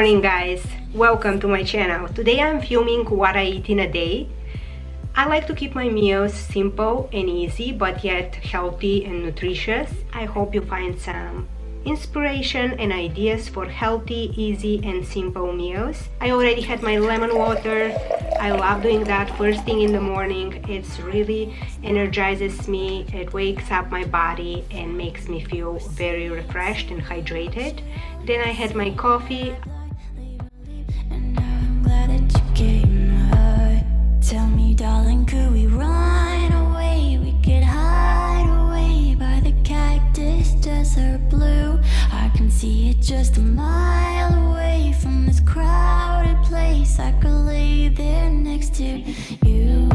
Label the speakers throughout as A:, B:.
A: morning guys, welcome to my channel. Today I'm filming what I eat in a day. I like to keep my meals simple and easy but yet healthy and nutritious. I hope you find some inspiration and ideas for healthy, easy and simple meals. I already had my lemon water. I love doing that first thing in the morning. It's really energizes me, it wakes up my body and makes me feel very refreshed and hydrated. Then I had my coffee.
B: Tell me, darling, could we run away? We could hide away by the cactus desert blue. I can see it just a mile away from this crowded place. I could lay there next to you.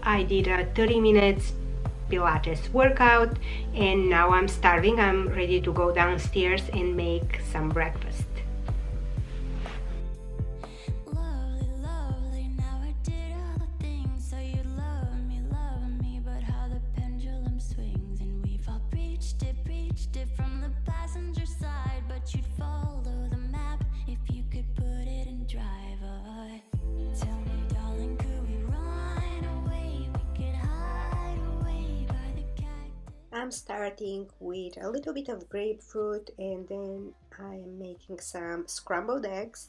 A: I did a 30 minutes Pilates workout and now I'm starving. I'm ready to go downstairs and make some breakfast. I'm starting with a little bit of grapefruit and then I am making some scrambled eggs.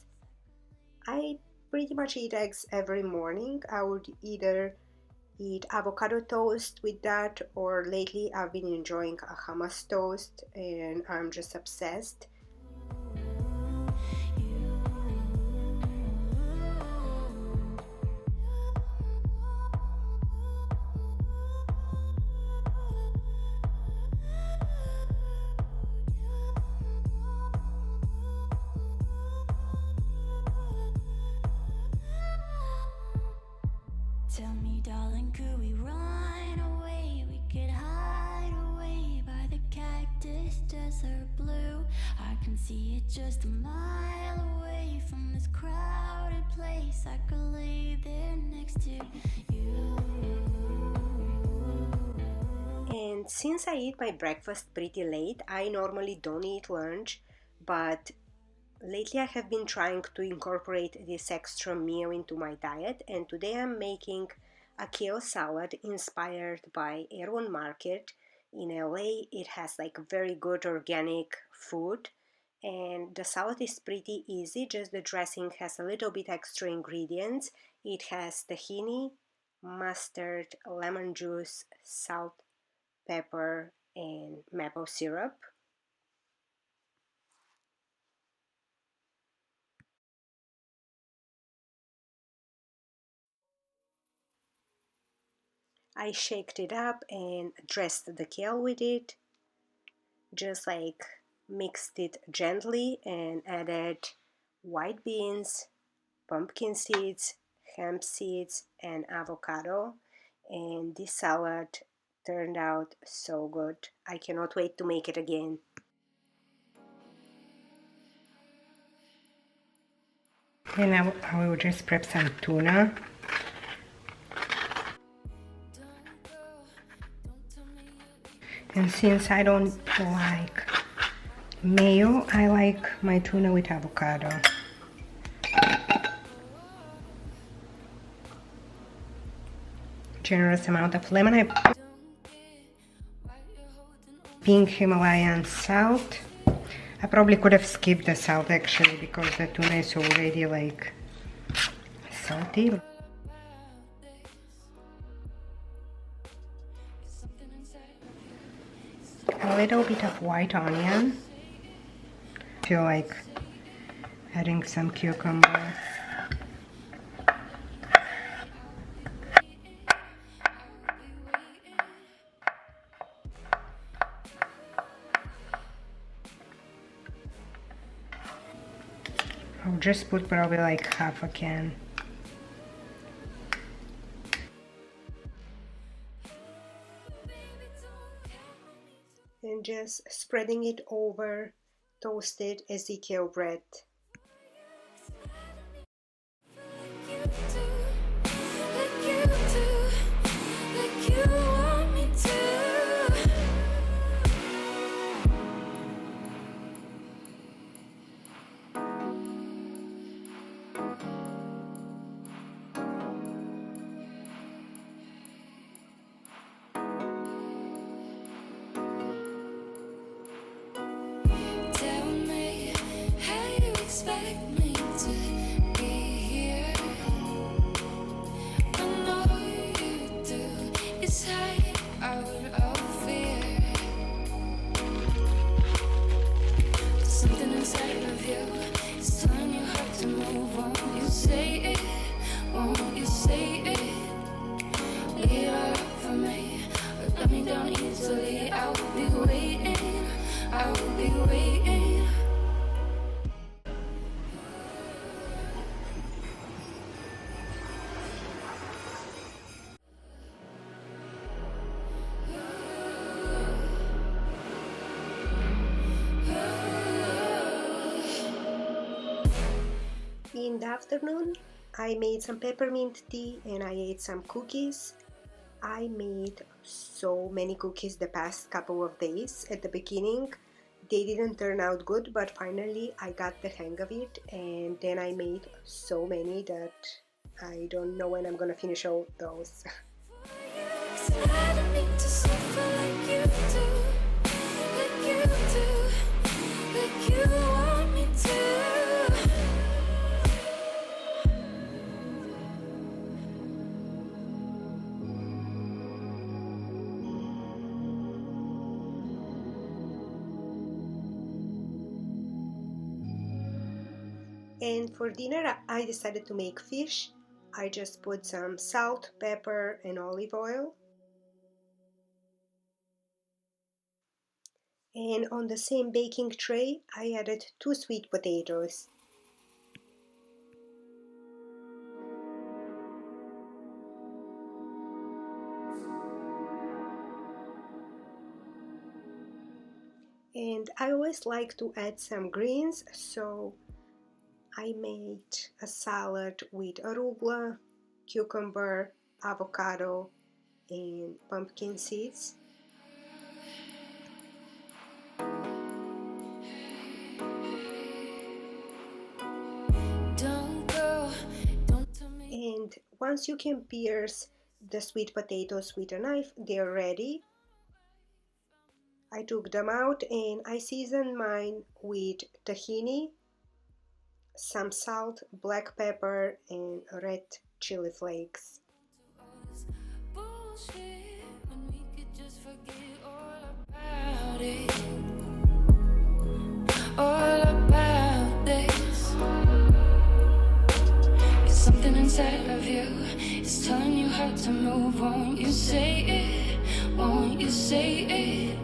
A: I pretty much eat eggs every morning. I would either eat avocado toast with that, or lately I've been enjoying a hummus toast and I'm just obsessed.
B: Tell me, darling, could we run away? We could hide away by the cactus desert blue. I can see it just a mile away from this crowded place. I could lay there next to you.
A: And since I eat my breakfast pretty late, I normally don't eat lunch, but lately I have been trying to incorporate this extra meal into my diet, and today I'm making a kale salad inspired by Erewhon Market in LA. It has like very good organic food and the salad is pretty easy, just the dressing has a little bit extra ingredients. It has tahini, mustard, lemon juice, salt, pepper and maple syrup. I shaked it up and dressed the kale with it, just like mixed it gently and added white beans, pumpkin seeds, hemp seeds and avocado, and this salad turned out so good. I cannot wait to make it again. And I will just prep some tuna. And since I don't like mayo, I like my tuna with avocado. Generous amount of lemon. I put pink Himalayan salt. I probably could have skipped the salt actually because the tuna is already like salty. A little bit of white onion. I feel like adding some cucumber. I'll just put probably like half a can. just spreading it over toasted Ezekiel bread. In the afternoon, I made some peppermint tea and I ate some cookies. I made so many cookies the past couple of days. At the beginning, they didn't turn out good, but finally I got the hang of it, and then I made so many that I don't know when I'm gonna finish all those. And for dinner, I decided to make fish. I just put some salt, pepper, and olive oil. And on the same baking tray, I added 2 sweet potatoes. And I always like to add some greens, so I made a salad with arugula, cucumber, avocado, and pumpkin seeds. And once you can pierce the sweet potatoes with a knife, they're ready. I took them out and I seasoned mine with tahini, some salt, black pepper, and red chili flakes. All about this. It's something inside of you. It's telling you how to move. Won't you say it? Won't you say it?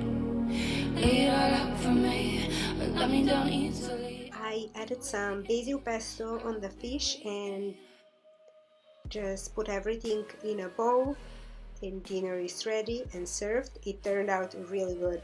A: Lay it all out for me. Let me down easily. I added some basil pesto on the fish and just put everything in a bowl, and dinner is ready and served. It turned out really good.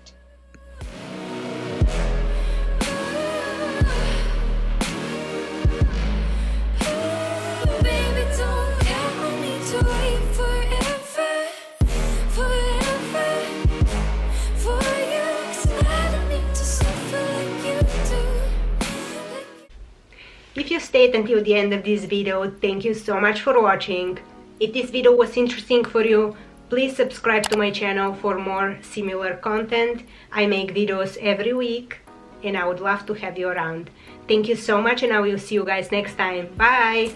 A: If you stayed until the end of this video, thank you so much for watching. If this video was interesting for you, please subscribe to my channel for more similar content. I make videos every week and I would love to have you around. Thank you so much and I will see you guys next time. Bye!